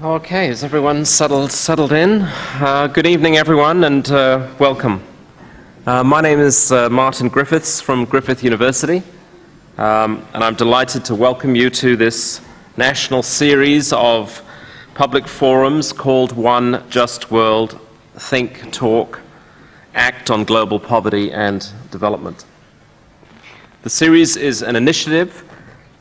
Okay, is everyone settled in? Good evening, everyone, and welcome. My name is Martin Griffiths from Griffith University, and I'm delighted to welcome you to this national series of public forums called One Just World, Think, Talk, Act on Global Poverty and Development. The series is an initiative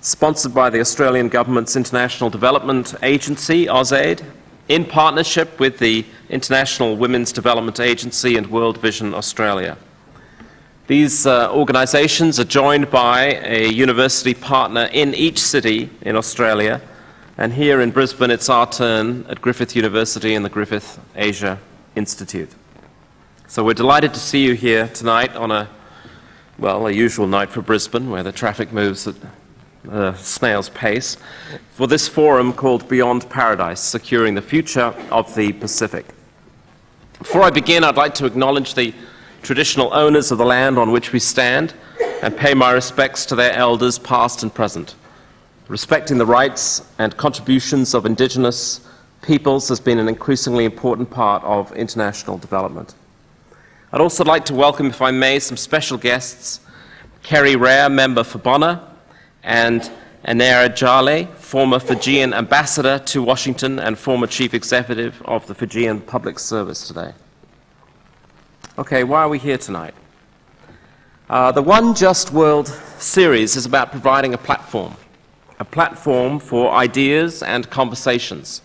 sponsored by the Australian Government's International Development Agency, AusAid, in partnership with the International Women's Development Agency and World Vision Australia. These organisations are joined by a university partner in each city in Australia, and here in Brisbane it's our turn at Griffith University and the Griffith Asia Institute. So we're delighted to see you here tonight on a usual night for Brisbane, where the traffic moves at snail's pace, for this forum called Beyond Paradise, Securing the Future of the Pacific. Before I begin, I'd like to acknowledge the traditional owners of the land on which we stand and pay my respects to their elders past and present. Respecting the rights and contributions of Indigenous peoples has been an increasingly important part of international development. I'd also like to welcome, if I may, some special guests: Kerry Rare, member for Bonner, and Anera Jale, former Fijian ambassador to Washington and former chief executive of the Fijian Public Service today. Okay, why are we here tonight? The One Just World series is about providing a platform for ideas and conversations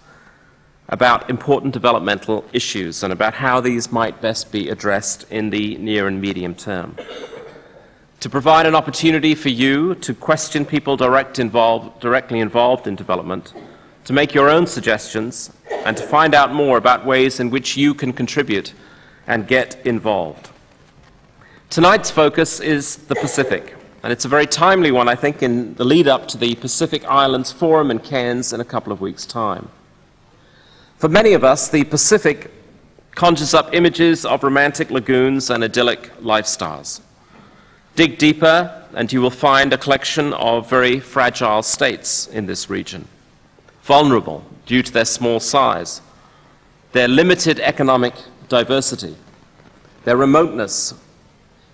about important developmental issues and about how these might best be addressed in the near and medium term. To provide an opportunity for you to question people directly involved in development, to make your own suggestions, and to find out more about ways in which you can contribute and get involved. Tonight's focus is the Pacific, and it's a very timely one, I think, in the lead-up to the Pacific Islands Forum in Cairns in a couple of weeks' time. For many of us, the Pacific conjures up images of romantic lagoons and idyllic lifestyles. Dig deeper, and you will find a collection of very fragile states in this region, vulnerable due to their small size, their limited economic diversity, their remoteness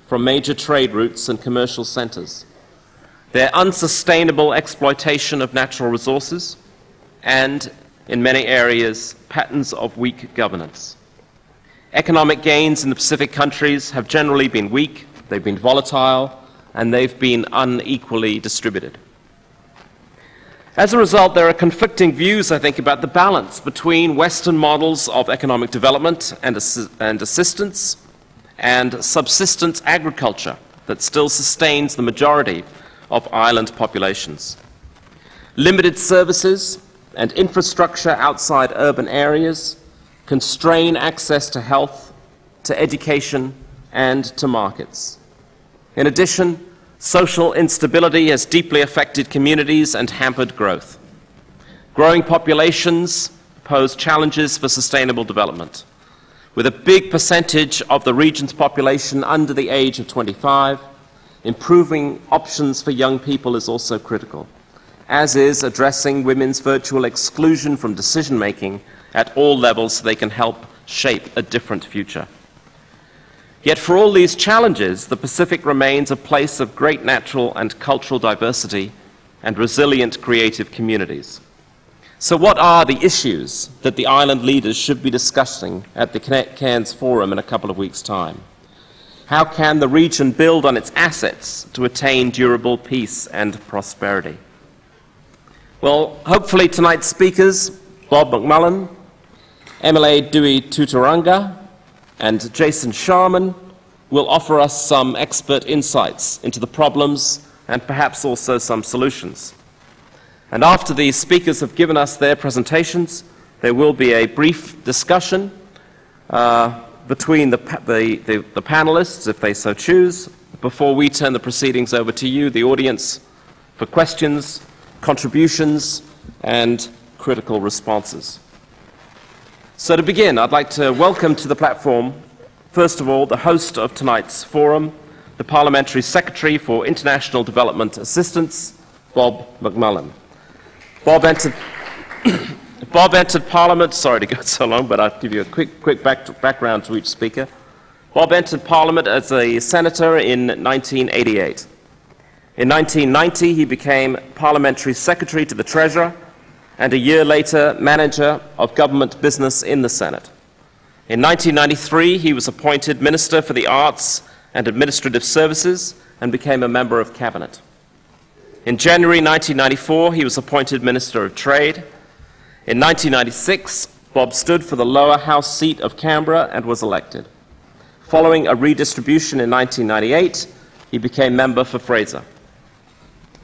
from major trade routes and commercial centers, their unsustainable exploitation of natural resources, and, in many areas, patterns of weak governance. Economic gains in the Pacific countries have generally been weak, they've been volatile, and they've been unequally distributed. As a result, there are conflicting views, I think, about the balance between Western models of economic development and assistance and subsistence agriculture that still sustains the majority of island populations. Limited services and infrastructure outside urban areas constrain access to health, to education, and to markets. In addition, social instability has deeply affected communities and hampered growth. Growing populations pose challenges for sustainable development. With a big percentage of the region's population under the age of 25, improving options for young people is also critical, as is addressing women's virtual exclusion from decision-making at all levels so they can help shape a different future. Yet for all these challenges, the Pacific remains a place of great natural and cultural diversity and resilient creative communities. So what are the issues that the island leaders should be discussing at the Cairns Forum in a couple of weeks' time? How can the region build on its assets to attain durable peace and prosperity? Well, hopefully tonight's speakers, Bob McMullen, Emile Dewey Tuturanga, and Jason Sharman, will offer us some expert insights into the problems and perhaps also some solutions. And after the speakers have given us their presentations, there will be a brief discussion between the panelists, if they so choose, before we turn the proceedings over to you, the audience, for questions, contributions, and critical responses. So to begin, I'd like to welcome to the platform, first of all, the host of tonight's forum, the Parliamentary Secretary for International Development Assistance, Bob McMullen. Bob entered Bob entered Parliament, sorry to go so long, but I'll give you a quick background to each speaker. Bob entered Parliament as a senator in 1988. In 1990, he became Parliamentary Secretary to the Treasurer, and a year later, Manager of Government Business in the Senate. In 1993, he was appointed Minister for the Arts and Administrative Services and became a member of Cabinet. In January 1994, he was appointed Minister of Trade. In 1996, Bob stood for the lower house seat of Canberra and was elected. Following a redistribution in 1998, he became member for Fraser.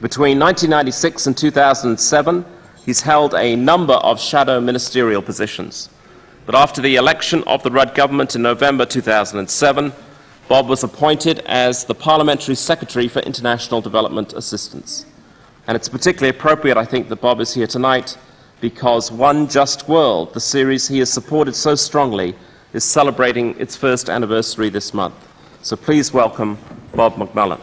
Between 1996 and 2007, he's held a number of shadow ministerial positions. But after the election of the Rudd government in November 2007, Bob was appointed as the Parliamentary Secretary for International Development Assistance. And it's particularly appropriate, I think, that Bob is here tonight because One Just World, the series he has supported so strongly, is celebrating its first anniversary this month. So please welcome Bob McMullen.